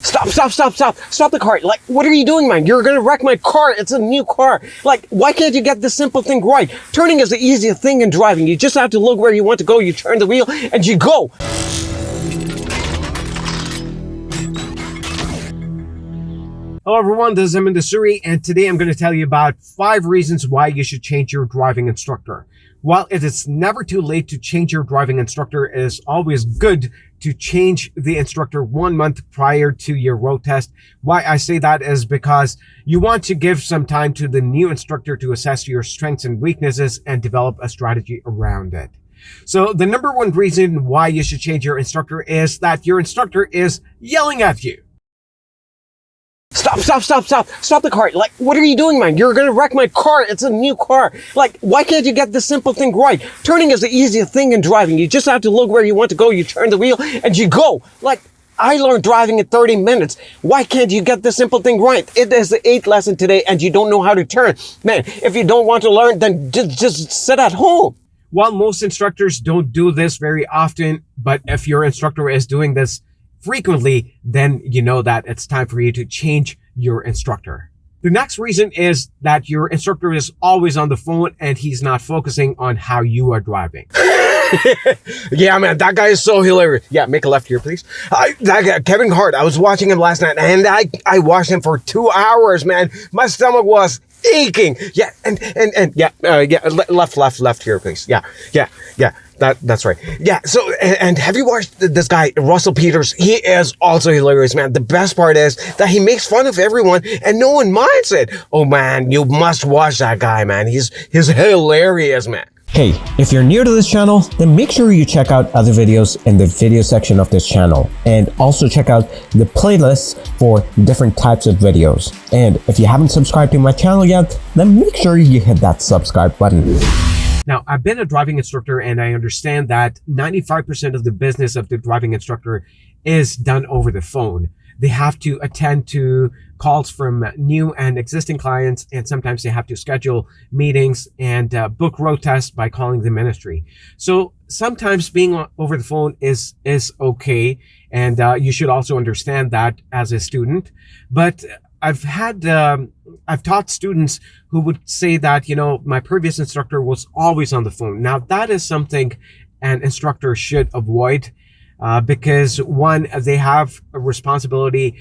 Stop the car. Like, what are you doing, man? You're gonna wreck my car. It's a new car. Like, why can't you get this simple thing right? Turning is the easiest thing in driving. You just have to look where you want to go. You turn the wheel and you go. Hello everyone, this is Suri, and today I'm going to tell you about 5 reasons why you should change your driving instructor. While it is never too late to change your driving instructor, it is always good to change the instructor 1 month prior to your road test. Why I say that is because you want to give some time to the new instructor to assess your strengths and weaknesses and develop a strategy around it. So the number 1 reason why you should change your instructor is that your instructor is yelling at you. Stop the car. Like, what are you doing, man? You're gonna wreck my car. It's a new car. Like, why can't you get this simple thing right? Turning is the easiest thing in driving. You just have to look where you want to go. You turn the wheel and you go. Like, I learned driving in 30 minutes. Why can't you get this simple thing right? It is the 8th lesson today and you don't know how to turn. Man, if you don't want to learn, then just sit at home. While most instructors don't do this very often, but if your instructor is doing this frequently, then you know that it's time for you to change your instructor. The next reason is that your instructor is always on the phone and he's not focusing on how you are driving. Yeah, man, that guy is so hilarious. Yeah, make a left here, please. That guy, Kevin Hart, I was watching him last night and I watched him for 2 hours, man. My stomach was aching. Yeah, and left here, please. Yeah. That's right. Yeah. So, and have you watched this guy, Russell Peters? He is also hilarious, man. The best part is that he makes fun of everyone and no one minds it. Oh man, you must watch that guy, man. He's hilarious, man. Hey, if you're new to this channel, then make sure you check out other videos in the video section of this channel, and also check out the playlists for different types of videos. And if you haven't subscribed to my channel yet, then make sure you hit that subscribe button. Now, I've been a driving instructor and I understand that 95% of the business of the driving instructor is done over the phone. They have to attend to calls from new and existing clients, and sometimes they have to schedule meetings and book road tests by calling the ministry. So sometimes being over the phone is okay, and you should also understand that as a student. But I've taught students who would say that, you know, my previous instructor was always on the phone. Now that is something an instructor should avoid, because one, they have a responsibility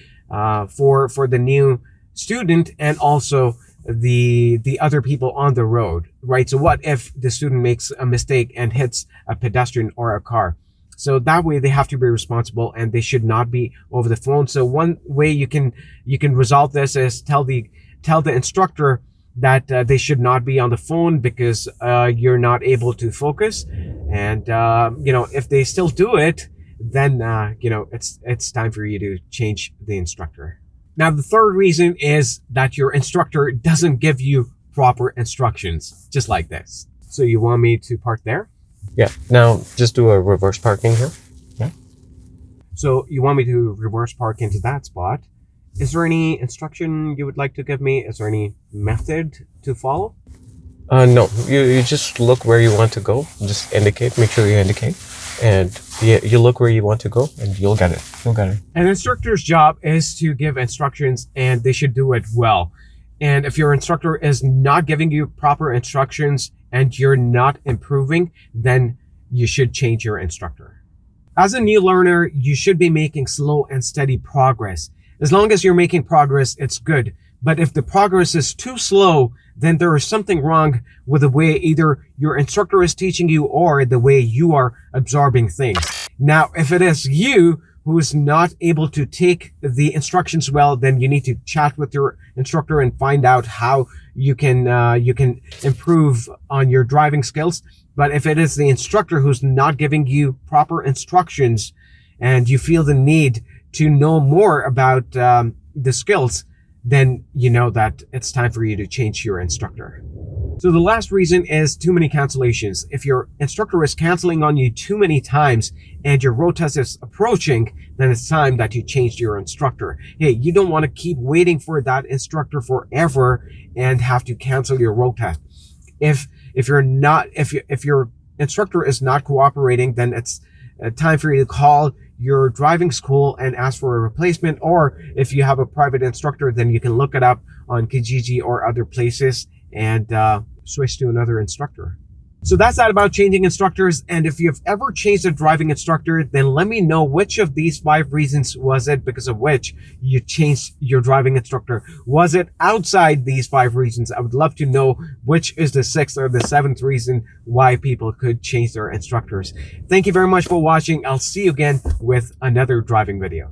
for the new student and also the other people on the road, right? So what if the student makes a mistake and hits a pedestrian or a car? So that way they have to be responsible and they should not be over the phone. So one way you can resolve this is tell the instructor that they should not be on the phone because you're not able to focus. And you know, if they still do it, then you know, it's time for you to change the instructor. Now the third reason is that your instructor doesn't give you proper instructions, just like this. So you want me to park there? Yeah, now just do a reverse parking here. Yeah. So you want me to reverse park into that spot. Is there any instruction you would like to give me? Is there any method to follow? No, you just look where you want to go. Just indicate, make sure you indicate. And you look where you want to go and you'll get it. An instructor's job is to give instructions and they should do it well. And if your instructor is not giving you proper instructions and you're not improving, then you should change your instructor. As a new learner, you should be making slow and steady progress. As long as you're making progress, it's good. But if the progress is too slow, then there is something wrong with the way either your instructor is teaching you or the way you are absorbing things. Now, if it is you who is not able to take the instructions well, then you need to chat with your instructor and find out how you can improve on your driving skills. But if it is the instructor who's not giving you proper instructions and you feel the need to know more about the skills, then you know that it's time for you to change your instructor. So the last reason is too many cancellations. If your instructor is canceling on you too many times and your road test is approaching, then it's time that you change your instructor. Hey, you don't want to keep waiting for that instructor forever and have to cancel your road test. If your instructor is not cooperating, then it's time for you to call your driving school and ask for a replacement, or if you have a private instructor, then you can look it up on Kijiji or other places and switch to another instructor. So that's that about changing instructors. And if you've ever changed a driving instructor, then let me know which of these 5 reasons was it because of which you changed your driving instructor. Was it outside these 5 reasons? I would love to know which is the 6th or the 7th reason why people could change their instructors. Thank you very much for watching. I'll see you again with another driving video.